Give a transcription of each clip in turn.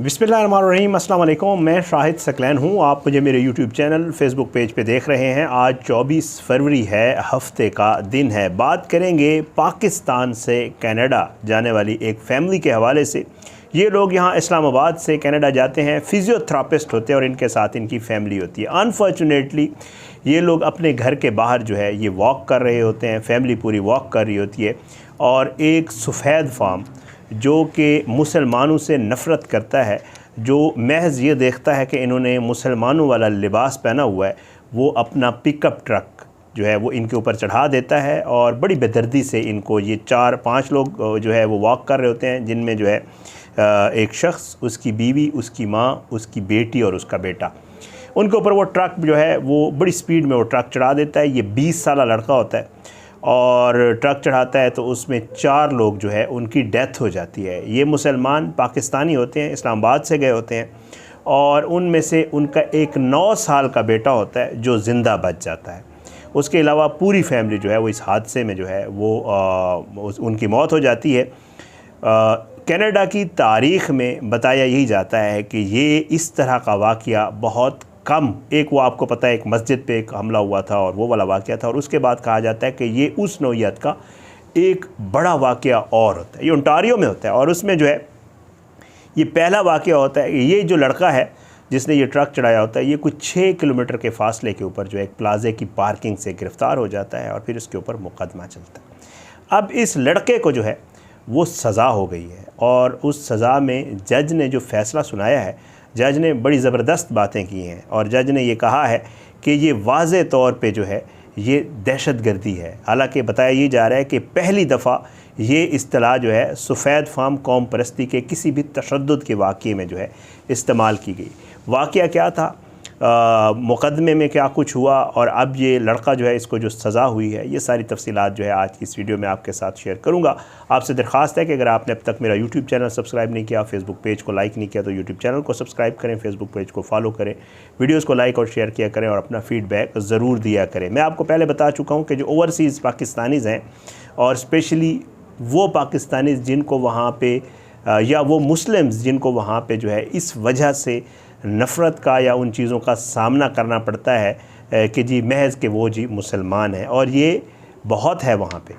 बिस्मिल्लाहिर्रहमानिर्रहीम, अस्सलाम वालेकुम। मैं शाहिद सकलैन हूँ। आप मुझे मेरे यूट्यूब चैनल फेसबुक पेज पे देख रहे हैं। आज 24 फरवरी है, हफ्ते का दिन है। बात करेंगे पाकिस्तान से कनाडा जाने वाली एक फ़ैमिली के हवाले से। ये लोग यहाँ इस्लामाबाद से कनाडा जाते हैं, फ़िज़ियोथेरापिस्ट होते हैं और इनके साथ इनकी फ़ैमिली होती है। अनफॉर्चुनेटली ये लोग अपने घर के बाहर जो है ये वॉक कर रहे होते हैं, फ़ैमिली पूरी वॉक कर रही होती है और एक सफ़ेद फार्म जो कि मुसलमानों से नफ़रत करता है, जो महज़ ये देखता है कि इन्होंने मुसलमानों वाला लिबास पहना हुआ है, वो अपना पिकअप ट्रक जो है वो इनके ऊपर चढ़ा देता है और बड़ी बेदर्दी से इनको ये 4-5 लोग जो है वो वॉक कर रहे होते हैं, जिनमें जो है एक शख्स, उसकी बीवी, उसकी माँ, उसकी बेटी और उसका बेटा। उनके ऊपर वो ट्रक जो है वो बड़ी स्पीड में वो ट्रक चढ़ा देता है। ये 20 साल लड़का होता है और ट्रक चढ़ाता है तो उसमें 4 लोग जो है उनकी डेथ हो जाती है। ये मुसलमान पाकिस्तानी होते हैं, इस्लामाबाद से गए होते हैं और उनमें से उनका एक 9 साल का बेटा होता है जो ज़िंदा बच जाता है। उसके अलावा पूरी फैमिली जो है वो इस हादसे में जो है वो उनकी मौत हो जाती है। कनाडा की तारीख़ में बताया यही जाता है कि ये इस तरह का वाक़या बहुत कम, एक वो आपको पता है एक मस्जिद पे एक हमला हुआ था और वो वाला वाक़या था, और उसके बाद कहा जाता है कि ये उस नौइयत का एक बड़ा वाक़या और होता है। ये ओंटारियो में होता है और उसमें जो है ये पहला वाक़या होता है कि ये जो लड़का है जिसने ये ट्रक चढ़ाया होता है, ये कुछ 6 किलोमीटर के फासले के ऊपर जो है एक प्लाजे की पार्किंग से गिरफ़्तार हो जाता है और फिर उसके ऊपर मुकदमा चलता है। अब इस लड़के को जो है वो सज़ा हो गई है और उस सज़ा में जज ने जो फ़ैसला सुनाया है, जज ने बड़ी ज़बरदस्त बातें की हैं और जज ने ये कहा है कि ये वाज़े तौर पे जो है ये दहशतगर्दी है। हालांकि बताया ये जा रहा है कि पहली दफ़ा ये इस्तिलाह जो है सफ़ेद फार्म कौम परस्ती के किसी भी तशद्दुद के वाक़ये में जो है इस्तेमाल की गई। वाक़या क्या था, मुक़दमे में क्या कुछ हुआ और अब ये लड़का जो है इसको जो सज़ा हुई है, ये सारी तफसीलात जो है आज की इस वीडियो में आपके साथ शेयर करूँगा। आपसे दरख्वास्त है कि अगर आपने अब तक मेरा यूट्यूब चैनल सब्सक्राइब नहीं किया, फेसबुक पेज को लाइक नहीं किया, तो यूट्यूब चैनल को सब्सक्राइब करें, फेसबुक पेज को फॉलो करें, वीडियोज़ को लाइक और शेयर किया करें और अपना फ़ीडबैक ज़रूर दिया करें। मैं आपको पहले बता चुका हूँ कि जो ओवरसीज़ पाकिस्तानीज़ हैं और स्पेशली वो पाकिस्तानीज़ जिनको वहाँ पे या वो मुस्लिम्स जिनको वहाँ पे जो है इस वजह से नफ़रत का या उन चीज़ों का सामना करना पड़ता है कि जी महज़ के वो जी मुसलमान हैं, और ये बहुत है वहाँ पे।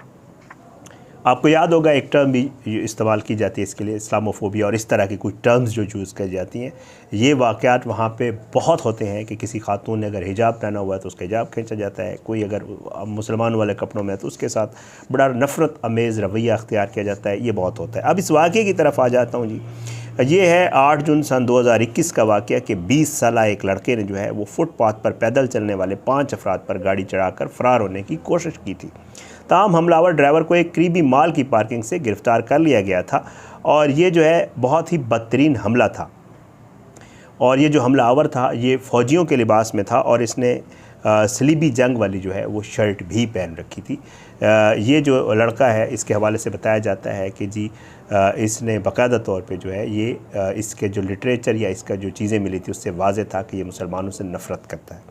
आपको याद होगा एक टर्म भी इस्तेमाल की जाती है इसके लिए, इस्लामोफोबिया, और इस तरह की कुछ टर्म्स जो यूज़ की जाती हैं। ये वाक़यात वहाँ पे बहुत होते हैं कि किसी खातून ने अगर हिजाब पहना हुआ है तो उसका हिजाब खींचा जाता है, कोई अगर मुसलमान वाले कपड़ों में है तो उसके साथ बड़ा नफ़रत अमेज़ रवैया अख्तियार किया जाता है। ये बहुत होता है। अब इस वाक़े की तरफ आ जाता हूँ जी। ये है 8 जून सन 2021 का वाक़या कि 20 साल एक लड़के ने जो है वो फुटपाथ पर पैदल चलने वाले 5 अफराद पर गाड़ी चढ़ाकर फ़रार होने की कोशिश की थी। ताहम हमलावर ड्राइवर को एक करीबी माल की पार्किंग से गिरफ़्तार कर लिया गया था और ये जो है बहुत ही बदतरीन हमला था। और ये जो हमलावर था ये फ़ौजियों के लिबास में था और इसने सलीबी जंग वाली जो है वो शर्ट भी पहन रखी थी। ये जो लड़का है इसके हवाले से बताया जाता है कि जी इसने बाकायदा तौर पे जो है ये इसके जो लिटरेचर या इसका जो चीज़ें मिली थी उससे वाज़े था कि ये मुसलमानों से नफ़रत करता है।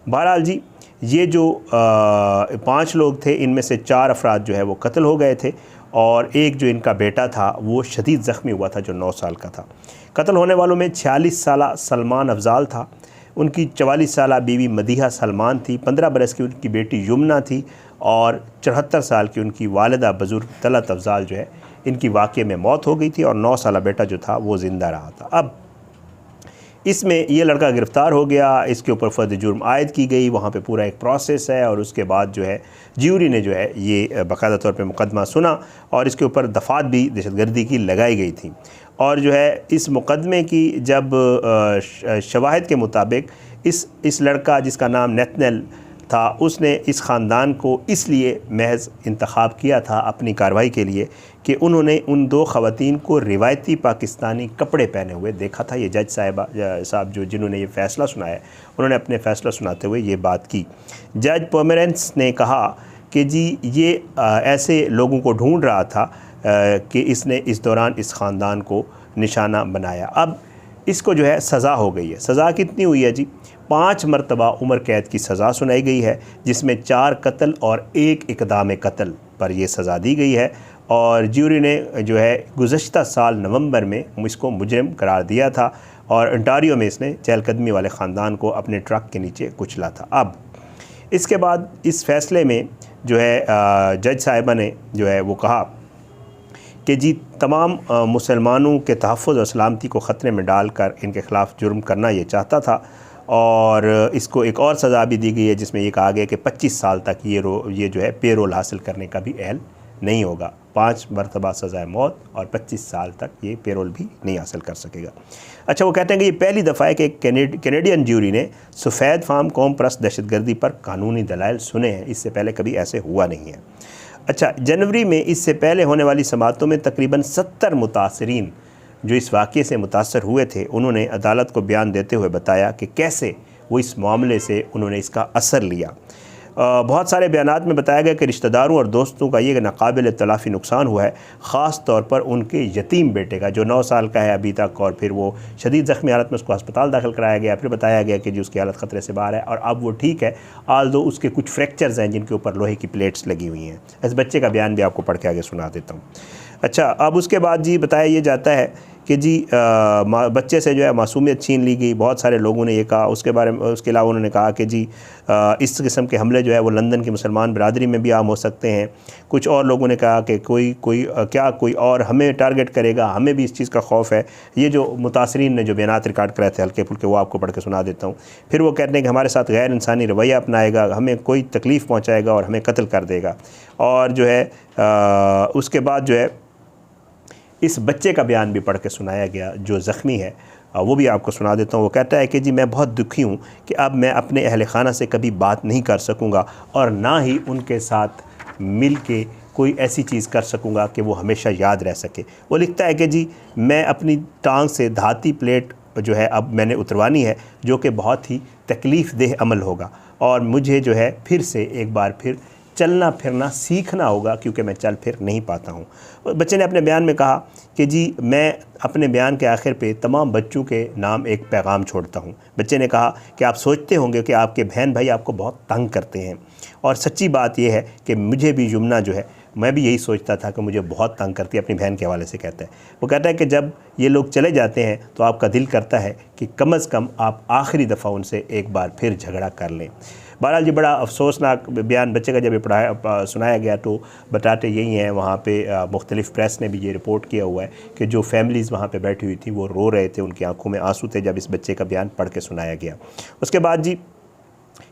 बहरहाल जी ये जो 5 लोग थे, इनमें से 4 अफराद जो है वो कत्ल हो गए थे और एक जो इनका बेटा था वो शदीद ज़ख्मी हुआ था जो 9 साल का था। कत्ल होने वालों में 46 साला सलमान अफजाल था, उनकी 44 साला बीवी मदीहा सलमान थी, 15 बरस की उनकी बेटी यमुना थी और 74 साल की उनकी वालिदा बुज़ुर्ग तलत अफजाल जो है इनकी वाक़ये में मौत हो गई थी और 9 साला बेटा जो था वो ज़िंदा रहा था। अब इसमें ये लड़का गिरफ़्तार हो गया, इसके ऊपर फ़र्द जुर्म आयद की गई, वहाँ पे पूरा एक प्रोसेस है और उसके बाद जो है ज्यूरी ने जो है ये बाकायदा तौर पे मुकदमा सुना और इसके ऊपर दफ़ात भी दहशतगर्दी की लगाई गई थी। और जो है इस मुकदमे की जब शवाहिद के मुताबिक इस लड़का जिसका नाम नेथनल था, उसने इस ख़ानदान को इसलिए महज इंतख़ाब किया था अपनी कार्रवाई के लिए कि उन्होंने उन 2 ख़वातीन को रिवायती पाकिस्तानी कपड़े पहने हुए देखा था। ये जज साहब जो जिन्होंने ये फ़ैसला सुनाया, उन्होंने अपने फ़ैसला सुनाते हुए ये बात की। जज पोमेरेंस ने कहा कि जी ये ऐसे लोगों को ढूंढ रहा था कि इसने इस दौरान इस ख़ानदान को निशाना बनाया। अब इसको जो है सज़ा हो गई है। सज़ा कितनी हुई है जी? 5 मरतबा उम्र कैद की सज़ा सुनाई गई है, जिसमें 4 कत्ल और 1 इक़दाम कत्ल पर यह सज़ा दी गई है। और ज्यूरी ने जो है गुज़श्ता साल नवंबर में इसको मुजरिम करार दिया था और ओंटारियो में इसने चहलकदमी वाले ख़ानदान को अपने ट्रक के नीचे कुचला था। अब इसके बाद इस फ़ैसले में जो है जज साहिबा ने जो है वो कहा कि जी तमाम मुसलमानों के तहफ़्फ़ुज़ और सलामती को ख़तरे में डालकर इनके ख़िलाफ़ जुर्म करना ये चाहता था और इसको एक और सज़ा भी दी गई है जिसमें ये कहा गया कि 25 साल तक ये जो है पेरोल हासिल करने का भी अहल नहीं होगा। 5 मरतबा सज़ाए मौत और 25 साल तक ये पेरोल भी नहीं हासिल कर सकेगा। अच्छा, वो कहते हैं कि ये पहली दफ़ा है कि कैनेडियन ज्यूरी ने सफ़ेद फार्म कौम परस्त दहशतगर्दी पर कानूनी दलाइल सुने हैं। इससे पहले कभी ऐसे हुआ नहीं है। अच्छा, जनवरी में इससे पहले होने वाली समाअतों में तकरीबन 70 मुतासरीन जो इस वाक़े से मुतासर हुए थे, उन्होंने अदालत को बयान देते हुए बताया कि कैसे वो इस मामले से उन्होंने इसका असर लिया। बहुत सारे बयानात में बताया गया कि रिश्तेदारों और दोस्तों का ये नाकाबिल तलाफ़ी नुकसान हुआ है, ख़ास तौर पर उनके यतीम बेटे का जो 9 साल का है अभी तक, और फिर वो शदीद ज़ख्मी हालत में उसको अस्पताल दाखिल कराया गया। फिर बताया गया कि जी उसकी हालत ख़तरे से बाहर है और अब वो ठीक है, आल्दो उसके कुछ फ्रैक्चर्स हैं जिनके ऊपर लोहे की प्लेट्स लगी हुई हैं। इस बच्चे का बयान भी आपको पढ़ के आगे सुना देता हूँ। अच्छा, अब उसके बाद जी बताया ये जाता है कि जी बच्चे से जो है मासूमियत छीन ली गई। बहुत सारे लोगों ने ये कहा। उसके बारे में उसके अलावा उन्होंने कहा कि जी इस किस्म के हमले जो है वो लंदन की मुसलमान बरादरी में भी आम हो सकते हैं। कुछ और लोगों ने कहा कि कोई और हमें टारगेट करेगा, हमें भी इस चीज़ का खौफ है। ये जो मुतासरीन ने जो बयानात रिकॉर्ड कराए थे हल्के फुल्के, वो आपको पढ़ के सुना देता हूँ। फिर वो कहते हैं कि हमारे साथ गैर इंसानी रवैया अपनाएगा, हमें कोई तकलीफ़ पहुँचाएगा और हमें कत्ल कर देगा। और जो है उसके बाद जो है इस बच्चे का बयान भी पढ़ के सुनाया गया जो ज़ख्मी है, वो भी आपको सुना देता हूँ। वो कहता है कि जी मैं बहुत दुखी हूँ कि अब मैं अपने अहल खाना से कभी बात नहीं कर सकूँगा और ना ही उनके साथ मिल के कोई ऐसी चीज़ कर सकूँगा कि वो हमेशा याद रह सके। वो लिखता है कि जी मैं अपनी टांग से धाती प्लेट जो है अब मैंने उतरवानी है, जो कि बहुत ही तकलीफ़ देह अमल होगा और मुझे जो है फिर से एक बार फिर चलना फिरना सीखना होगा क्योंकि मैं चल फिर नहीं पाता हूँ। बच्चे ने अपने बयान में कहा कि जी मैं अपने बयान के आखिर पे तमाम बच्चों के नाम एक पैगाम छोड़ता हूँ। बच्चे ने कहा कि आप सोचते होंगे कि आपके बहन भाई आपको बहुत तंग करते हैं और सच्ची बात यह है कि मुझे भी यमुना जो है, मैं भी यही सोचता था कि मुझे बहुत तंग करती है। अपनी बहन के हवाले से कहता है। वो कहता है कि जब ये लोग चले जाते हैं तो आपका दिल करता है कि कम अज़ कम आप आखिरी दफ़ा उनसे एक बार फिर झगड़ा कर लें। बहरहाल जी बड़ा अफसोसनाक बयान बच्चे का जब ये सुनाया गया तो बताते यही हैं, वहाँ पे मुख्तलिफ़ प्रेस ने भी ये रिपोर्ट किया हुआ है कि जो फैमिलीज़ वहाँ पे बैठी हुई थी वो रो रहे थे, उनकी आंखों में आंसू थे जब इस बच्चे का बयान पढ़ के सुनाया गया। उसके बाद जी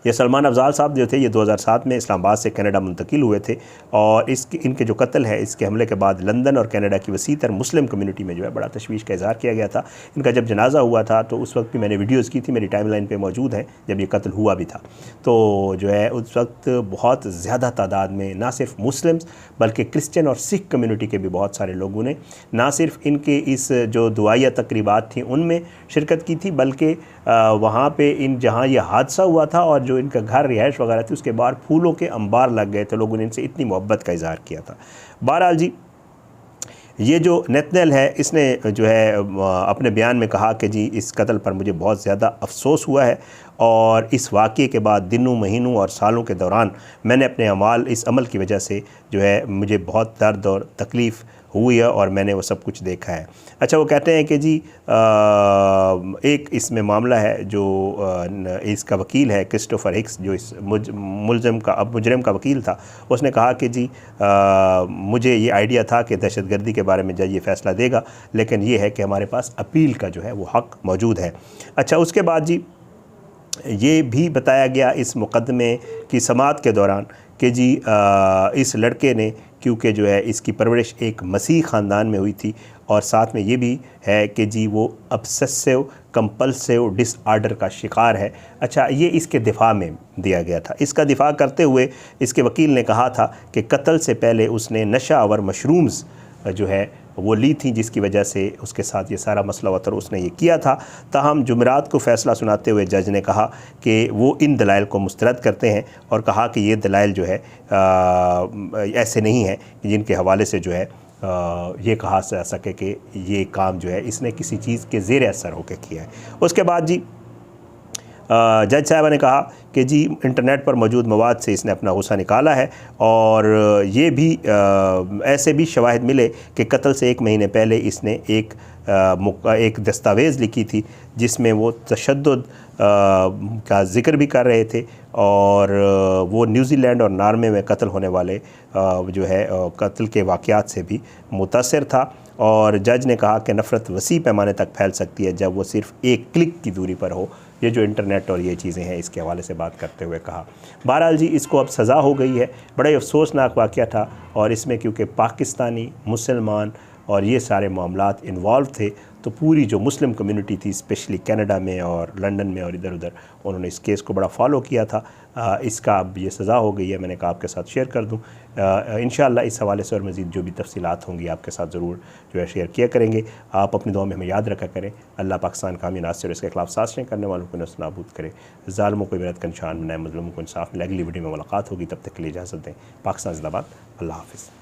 ये सलमान अफजाल साहब जो थे ये 2007 में इस्लामाबाद से कनाडा मुंतकिल हुए थे और इनके जो कत्ल है इसके हमले के बाद लंदन और कनाडा की वसीतर मुस्लिम कम्युनिटी में जो है बड़ा तशवीश का इज़हार किया गया था। इनका जब जनाजा हुआ था तो उस वक्त भी मैंने वीडियोज़ की थी, मेरी टाइमलाइन पे मौजूद है जब ये कत्ल हुआ भी था। तो जो है उस वक्त बहुत ज़्यादा तादाद में ना सिर्फ मुस्लिम्स बल्कि क्रिश्चियन और सिख कम्युनिटी के भी बहुत सारे लोगों ने ना सिर्फ इनके इस जो दुआया तकरीबात थी उनमें शिरकत की थी, बल्कि वहाँ पे इन जहाँ ये हादसा हुआ था और जो इनका घर रिहाइश वगैरह थी उसके बाहर फूलों के अंबार लग गए थे। लोगों ने इनसे इतनी मोहब्बत का इज़हार किया था। बहरहाल जी ये जो नेतनेल है इसने जो है अपने बयान में कहा कि जी इस कत्ल पर मुझे बहुत ज़्यादा अफसोस हुआ है और इस वाक़े के बाद दिनों महीनों और सालों के दौरान मैंने अपने इस अमल की वजह से जो है मुझे बहुत दर्द और तकलीफ़ हुई है और मैंने वो सब कुछ देखा है। अच्छा, वो कहते हैं कि जी एक इसमें मामला है जो इसका वकील है क्रिस्टोफर हिक्स जो इस मुजरिम का वकील था, उसने कहा कि जी मुझे ये आइडिया था कि दहशतगर्दी के बारे में जज ये फ़ैसला देगा, लेकिन ये है कि हमारे पास अपील का जो है वो हक़ मौजूद है। अच्छा, उसके बाद जी ये भी बताया गया इस मुकदमे की समाअत के दौरान कि जी इस लड़के ने क्योंकि जो है इसकी परवरिश एक मसीह ख़ानदान में हुई थी और साथ में ये भी है कि जी वो ऑब्सेसिव कंपल्सिव डिसऑर्डर का शिकार है। अच्छा, ये इसके दिफा में दिया गया था। इसका दिफा करते हुए इसके वकील ने कहा था कि कत्ल से पहले उसने नशा आवर मशरूम्स जो है वो ली थी जिसकी वजह से उसके साथ ये सारा मसला हुआ था, उसने ये किया था। ताहम जुमेरात को फ़ैसला सुनाते हुए जज ने कहा कि वो इन दलाइल को मुस्तरद करते हैं और कहा कि ये दलाइल जो है ऐसे नहीं है जिनके हवाले से जो है ये कहा जा सके कि ये काम जो है इसने किसी चीज़ के ज़ेर असर होकर किया है। उसके बाद जी जज साहबा ने कहा कि जी इंटरनेट पर मौजूद मवाद से इसने अपना गुस्सा निकाला है और ये भी ऐसे भी शवाहिद मिले कि कत्ल से 1 महीने पहले इसने एक दस्तावेज़ लिखी थी जिसमें वो तशद्दुद का ज़िक्र भी कर रहे थे और वो न्यूज़ीलैंड और नॉर्वे में कत्ल होने वाले जो है कत्ल के वाक़यात से भी मुतासिर था। और जज ने कहा कि नफ़रत वसी पैमाने तक फैल सकती है जब वो सिर्फ़ एक क्लिक की दूरी पर हो। ये जो इंटरनेट और ये चीज़ें हैं इसके हवाले से बात करते हुए कहा। बहरहाल जी इसको अब सज़ा हो गई है। बड़ा ही अफसोसनाक वाक़या था और इसमें क्योंकि पाकिस्तानी, मुसलमान और ये सारे मामलात इन्वॉल्व थे तो पूरी जो मुस्लिम कम्युनिटी थी स्पेशली कनाडा में और लंदन में और इधर उधर उन्होंने इस केस को बड़ा फॉलो किया था। इसका अब ये सज़ा हो गई है, मैंने कहा आपके साथ शेयर कर दूं। इंशाअल्लाह इस हवाले से और मज़ीद जो भी तफसीलात होंगी आपके साथ ज़रूर जो है शेयर किया करेंगे। आप अपनी दुआ में हमें याद रखा करें। अल्लाह पाकिस्तान कामी नासिर और इसके खिलाफ साजिशें करने वालों को नस्ल नाबूद करे, ज़ालिमों को इबरत का निशान बनाए, मज़लूमों को इंसाफ मिले। अगली वीडियो में मुलाकात होगी, तब तक के लिए इजाज़त दें। पाकिस्तान ज़िंदाबाद। अल्लाह हाफ़िज़।